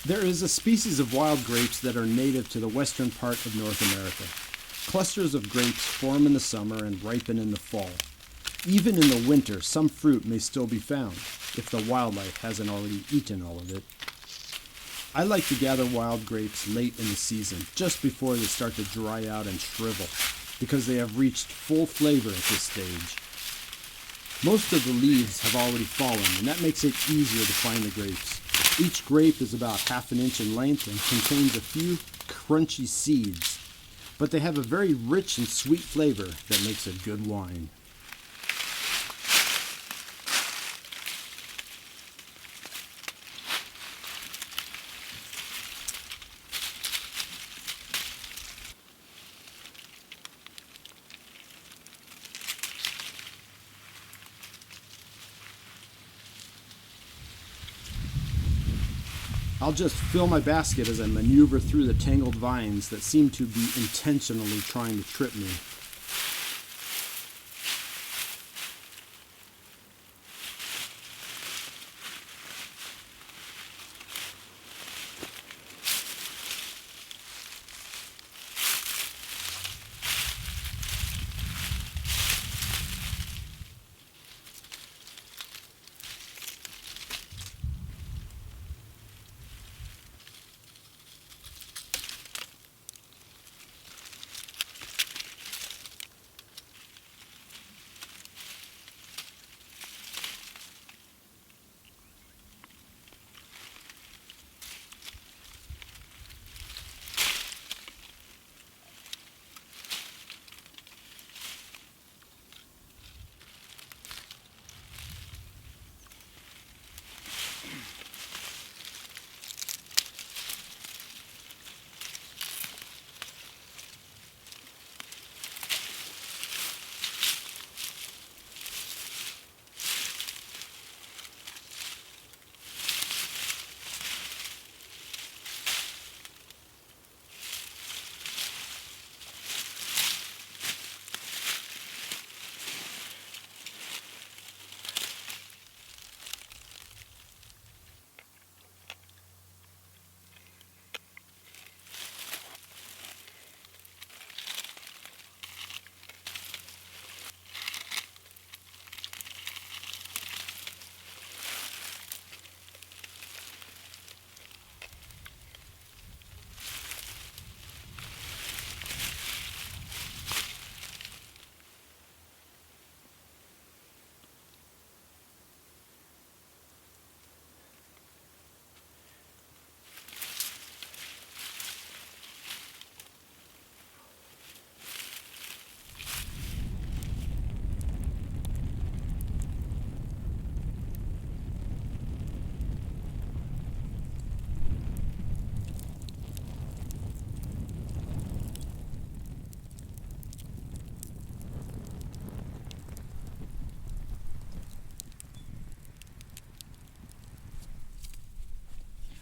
There is a species of wild grapes that are native to the western part of North America. Clusters of grapes form in the summer and ripen in the fall. Even in the winter, some fruit may still be found, if the wildlife hasn't already eaten all of it. I like to gather wild grapes late in the season, just before they start to dry out and shrivel, because they have reached full flavor at this stage. Most of the leaves have already fallen, and that makes it easier to find the grapes. Each grape is about half an inch in length and contains a few crunchy seeds, but they have a very rich and sweet flavor that makes a good wine. I'll just fill my basket as I maneuver through the tangled vines that seem to be intentionally trying to trip me.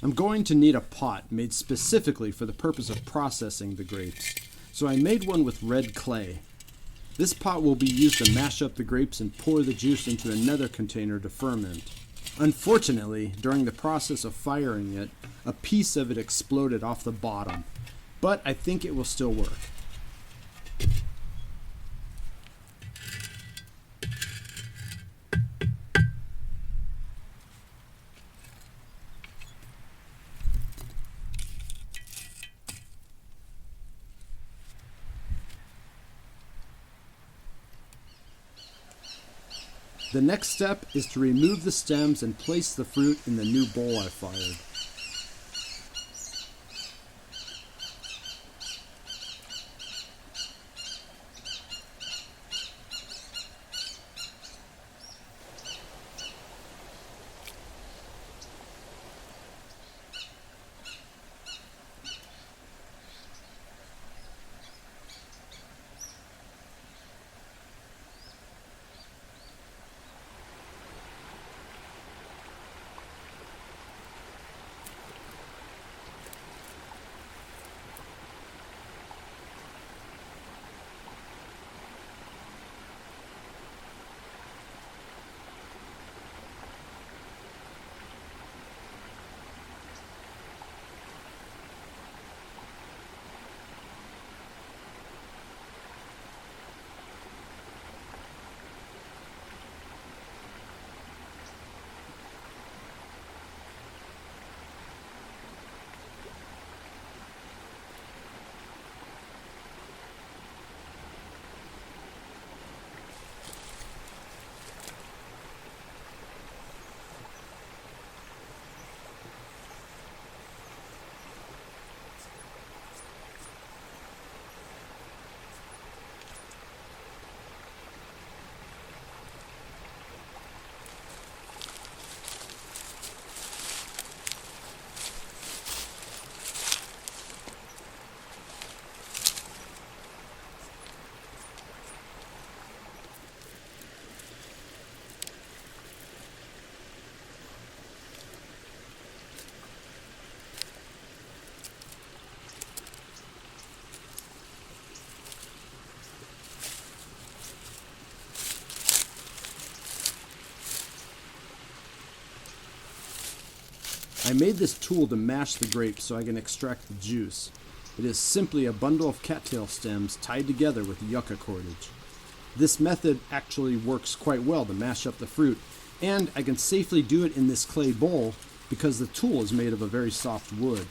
I'm going to need a pot made specifically for the purpose of processing the grapes, so I made one with red clay. This pot will be used to mash up the grapes and pour the juice into another container to ferment. Unfortunately, during the process of firing it, a piece of it exploded off the bottom, but I think it will still work. The next step is to remove the stems and place the fruit in the new bowl I fired. I made this tool to mash the grapes so I can extract the juice. It is simply a bundle of cattail stems tied together with yucca cordage. This method actually works quite well to mash up the fruit, and I can safely do it in this clay bowl because the tool is made of a very soft wood.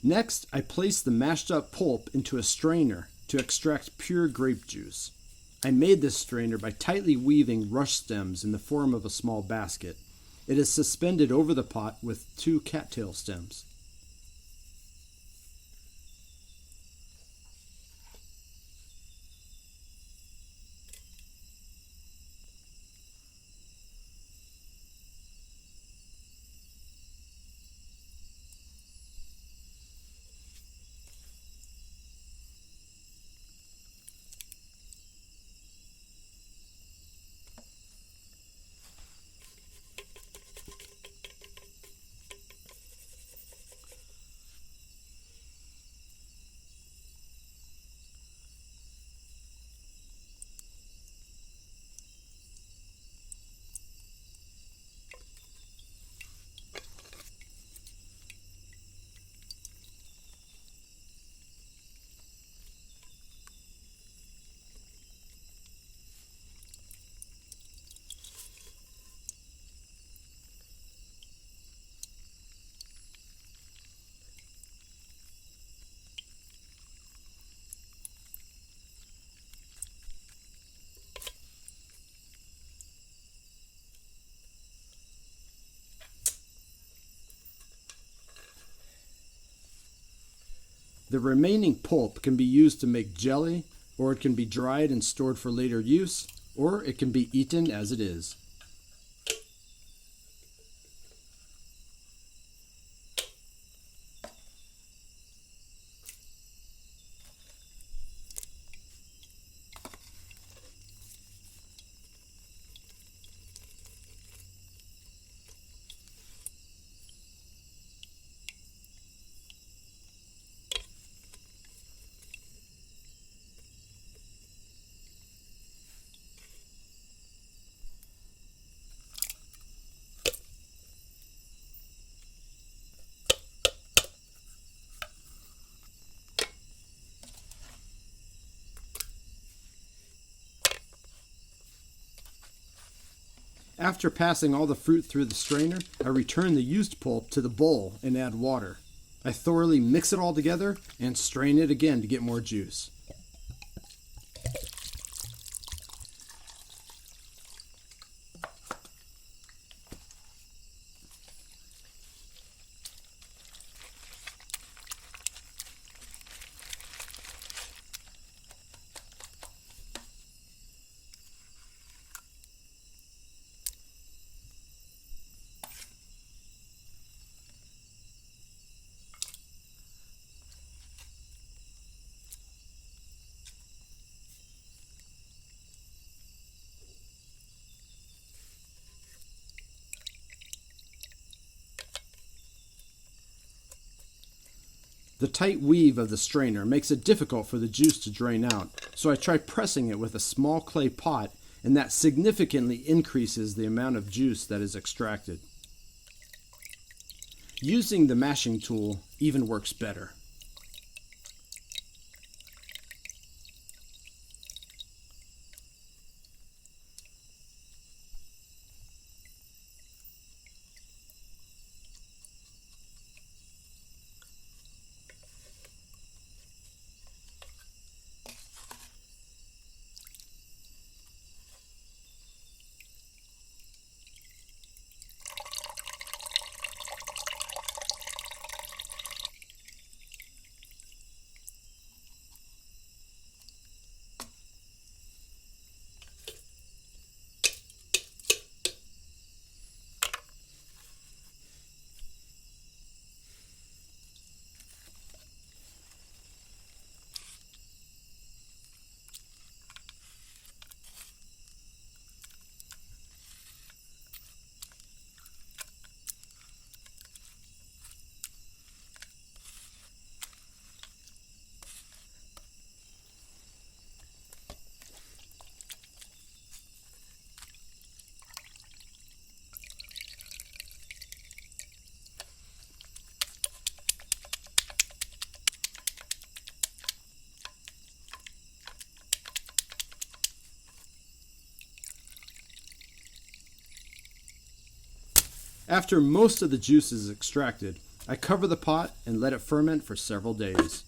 Next, I place the mashed up pulp into a strainer to extract pure grape juice. I made this strainer by tightly weaving rush stems in the form of a small basket. It is suspended over the pot with 2 cattail stems. The remaining pulp can be used to make jelly, or it can be dried and stored for later use, or it can be eaten as it is. After passing all the fruit through the strainer, I return the used pulp to the bowl and add water. I thoroughly mix it all together and strain it again to get more juice. The tight weave of the strainer makes it difficult for the juice to drain out, so I try pressing it with a small clay pot, and that significantly increases the amount of juice that is extracted. Using the mashing tool even works better. After most of the juice is extracted, I cover the pot and let it ferment for several days.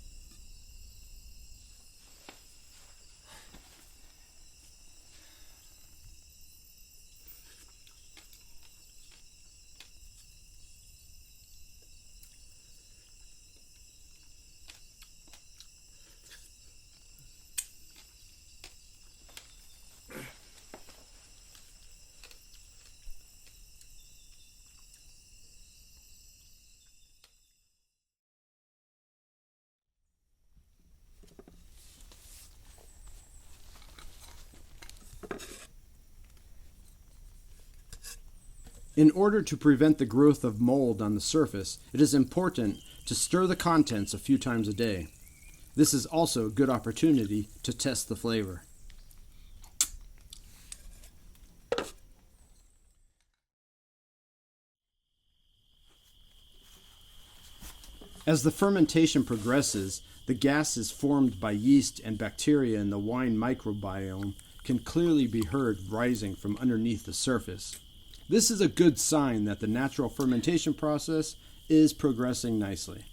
In order to prevent the growth of mold on the surface, it is important to stir the contents a few times a day. This is also a good opportunity to test the flavor. As the fermentation progresses, the gases formed by yeast and bacteria in the wine microbiome can clearly be heard rising from underneath the surface. This is a good sign that the natural fermentation process is progressing nicely.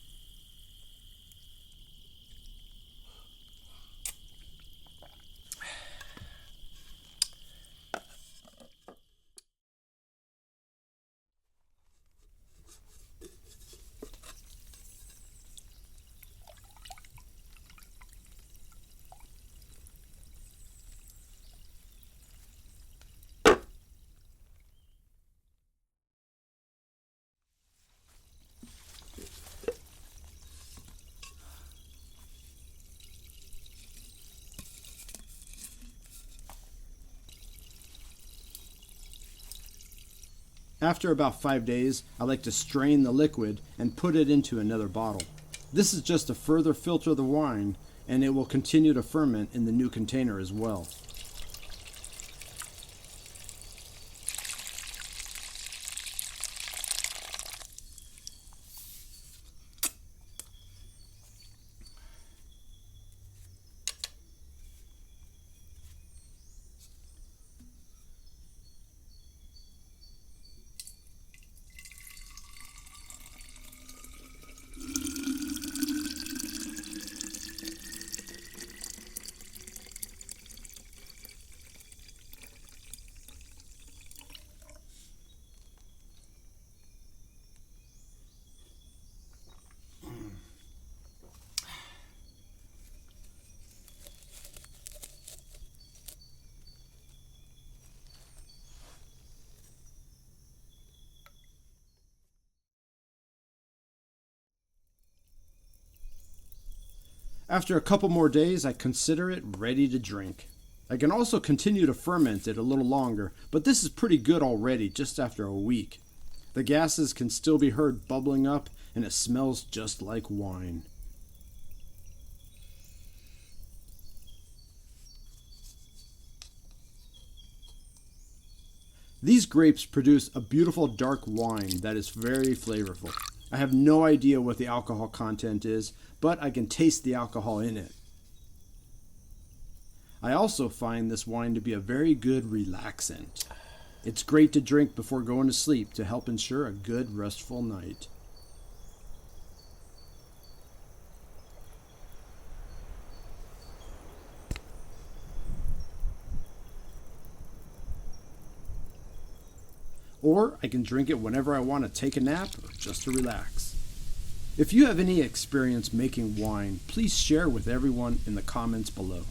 After about 5 days, I like to strain the liquid and put it into another bottle. This is just to further filter the wine, and it will continue to ferment in the new container as well. After a couple more days, I consider it ready to drink. I can also continue to ferment it a little longer, but this is pretty good already just after a week. The gases can still be heard bubbling up, and it smells just like wine. These grapes produce a beautiful dark wine that is very flavorful. I have no idea what the alcohol content is, but I can taste the alcohol in it. I also find this wine to be a very good relaxant. It's great to drink before going to sleep to help ensure a good restful night. Or I can drink it whenever I want to take a nap or just to relax. If you have any experience making wine, please share with everyone in the comments below.